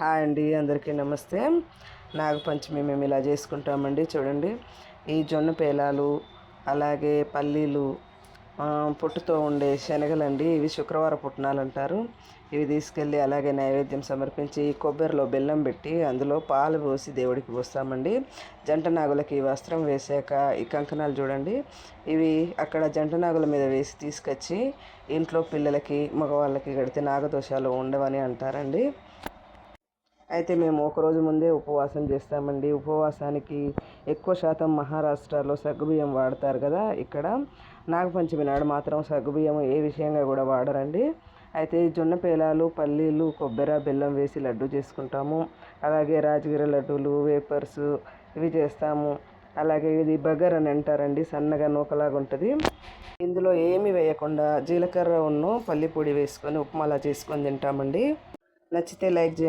Hi అండి, అందరికీ నమస్తే. నాగపంచమి మేము ఇలా చేసుకుంటామండి. చూడండి, ఈ జొన్న పేలాలు, అలాగే పల్లీలు, పొట్టుతో ఉండే శనగలండి. ఇవి శుక్రవార పుట్నాలు అంటారు. ఇవి తీసుకెళ్ళి అలాగే నైవేద్యం సమర్పించి కొబ్బరిలో బెల్లం పెట్టి అందులో పాలు పోసి దేవుడికి పోస్తామండి. జంట నాగులకి ఈ వస్త్రం వేసాక ఈ కంకణాలు చూడండి, ఇవి అక్కడ జంట నాగుల మీద వేసి తీసుకొచ్చి ఇంట్లో పిల్లలకి మగవాళ్ళకి కడితే నాగదోషాలు ఉండవని అంటారండి. అయితే మేము ఒకరోజు ముందే ఉపవాసం చేస్తామండి. ఉపవాసానికి ఎక్కువ శాతం మహారాష్ట్రలో సగ్గుబియ్యం వాడతారు కదా, ఇక్కడ నాగపంచమి నాడు మాత్రం సగ్గుబియ్యం ఏ విషయంగా కూడా వాడరండి. అయితే జొన్న పేలాలు, పల్లీలు, కొబ్బరి, బెల్లం వేసి లడ్డు చేసుకుంటాము. అలాగే రాజగిర లడ్డూలు, వేపర్స్ ఇవి చేస్తాము. అలాగే ఇది బగర్ అని అంటారండి, సన్నగా నూకలాగా ఉంటుంది. ఇందులో ఏమి వేయకుండా జీలకర్ర పల్లి పొడి వేసుకొని ఉప్మాలా చేసుకొని తింటామండి. నచ్చితే లైక్ చేయండి.